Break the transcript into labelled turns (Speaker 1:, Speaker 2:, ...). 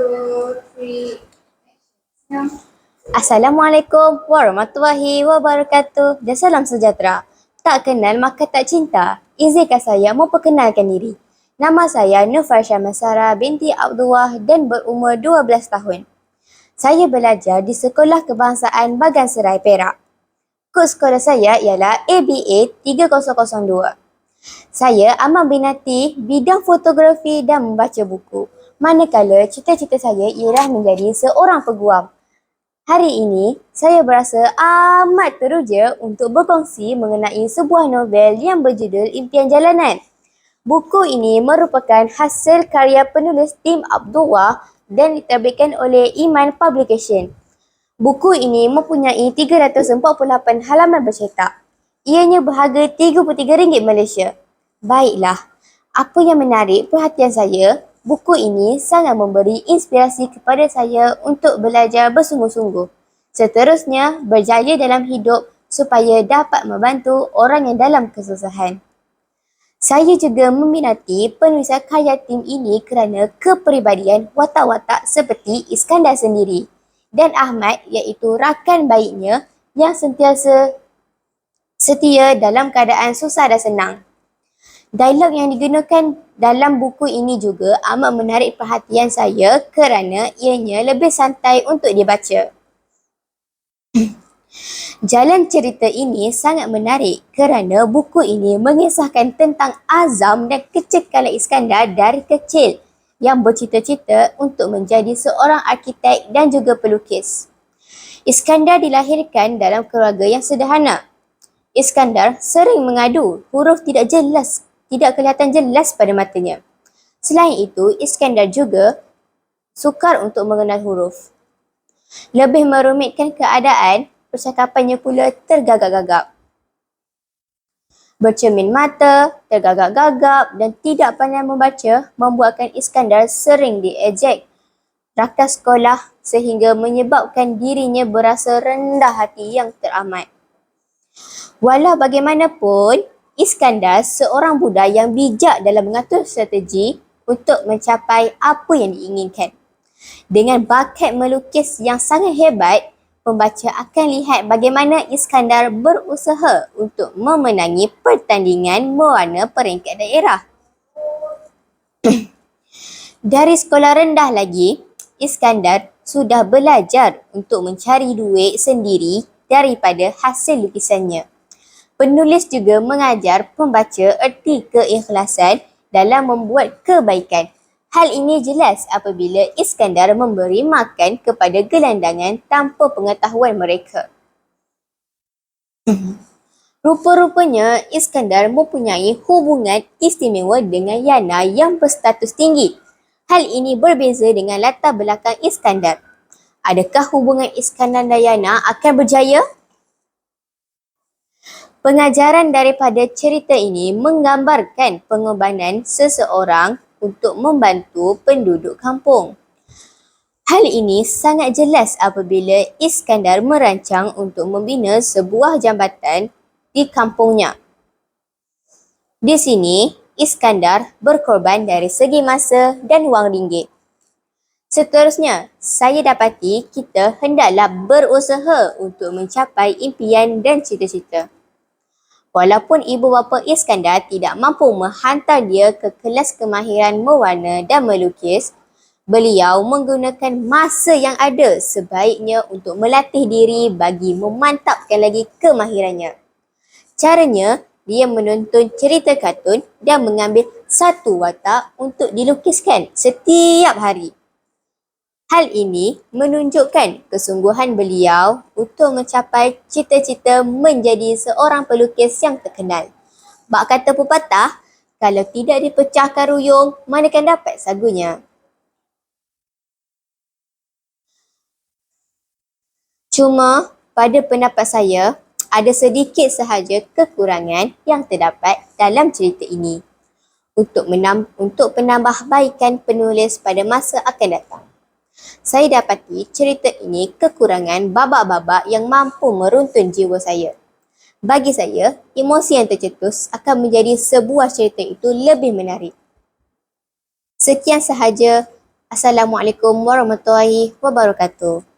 Speaker 1: two, three.
Speaker 2: Assalamualaikum warahmatullahi wabarakatuh dan salam sejahtera. Tak kenal maka tak cinta. Izinkan saya memperkenalkan diri. Nama saya Nufarsha Masara binti Abdullah dan berumur 12 tahun. Saya belajar di Sekolah Kebangsaan Baganserai, Perak. Kod sekolah saya ialah ABA 3002. Saya amat minati bidang fotografi dan membaca buku. Manakala cita-cita saya ialah menjadi seorang peguam. Hari ini, saya berasa amat teruja untuk berkongsi mengenai sebuah novel yang berjudul Impian Jalanan. Buku ini merupakan hasil karya penulis Tim Abdullah dan diterbitkan oleh Iman Publication. Buku ini mempunyai 348 halaman bercetak. Ianya berharga RM33 Malaysia. Baiklah, apa yang menarik perhatian saya, buku ini sangat memberi inspirasi kepada saya untuk belajar bersungguh-sungguh. Seterusnya, berjaya dalam hidup supaya dapat membantu orang yang dalam kesusahan. Saya juga meminati penulisan karya tim ini kerana kepribadian watak-watak seperti Iskandar sendiri dan Ahmad iaitu rakan baiknya yang sentiasa setia dalam keadaan susah dan senang. Dialog yang digunakan dalam buku ini juga amat menarik perhatian saya kerana ianya lebih santai untuk dibaca. Jalan cerita ini sangat menarik kerana buku ini mengisahkan tentang azam dan kecekalan Iskandar dari kecil yang bercita-cita untuk menjadi seorang arkitek dan juga pelukis. Iskandar dilahirkan dalam keluarga yang sederhana. Iskandar sering mengadu huruf tidak kelihatan jelas pada matanya. Selain itu, Iskandar juga sukar untuk mengenal huruf. Lebih merumitkan keadaan, percakapannya pula tergagap-gagap. Bercermin mata, tergagap-gagap dan tidak pandai membaca membuatkan Iskandar sering diejek rakan sekolah sehingga menyebabkan dirinya berasa rendah hati yang teramat. Walau bagaimanapun, Iskandar seorang budak yang bijak dalam mengatur strategi untuk mencapai apa yang diinginkan. Dengan bakat melukis yang sangat hebat, pembaca akan lihat bagaimana Iskandar berusaha untuk memenangi pertandingan mewarna peringkat daerah. Dari sekolah rendah lagi, Iskandar sudah belajar untuk mencari duit sendiri daripada hasil lukisannya. Penulis juga mengajar pembaca erti keikhlasan dalam membuat kebaikan. Hal ini jelas apabila Iskandar memberi makan kepada gelandangan tanpa pengetahuan mereka. Rupa-rupanya Iskandar mempunyai hubungan istimewa dengan Yana yang berstatus tinggi. Hal ini berbeza dengan latar belakang Iskandar. Adakah hubungan Iskandar dan Yana akan berjaya? Pengajaran daripada cerita ini menggambarkan pengorbanan seseorang untuk membantu penduduk kampung. Hal ini sangat jelas apabila Iskandar merancang untuk membina sebuah jambatan di kampungnya. Di sini, Iskandar berkorban dari segi masa dan wang ringgit. Seterusnya, saya dapati kita hendaklah berusaha untuk mencapai impian dan cita-cita. Walaupun ibu bapa Iskandar tidak mampu menghantar dia ke kelas kemahiran mewarna dan melukis, beliau menggunakan masa yang ada sebaiknya untuk melatih diri bagi memantapkan lagi kemahirannya. Caranya, dia menonton cerita kartun dan mengambil satu watak untuk dilukiskan setiap hari. Hal ini menunjukkan kesungguhan beliau untuk mencapai cita-cita menjadi seorang pelukis yang terkenal. Bak kata pepatah, kalau tidak dipecahkan ruyung, manakan dapat sagunya. Cuma pada pendapat saya, ada sedikit sahaja kekurangan yang terdapat dalam cerita ini untuk penambahbaikan penulis pada masa akan datang. Saya dapati cerita ini kekurangan babak-babak yang mampu meruntun jiwa saya. Bagi saya, emosi yang tercetus akan menjadi sebuah cerita itu lebih menarik. Sekian sahaja. Assalamualaikum warahmatullahi wabarakatuh.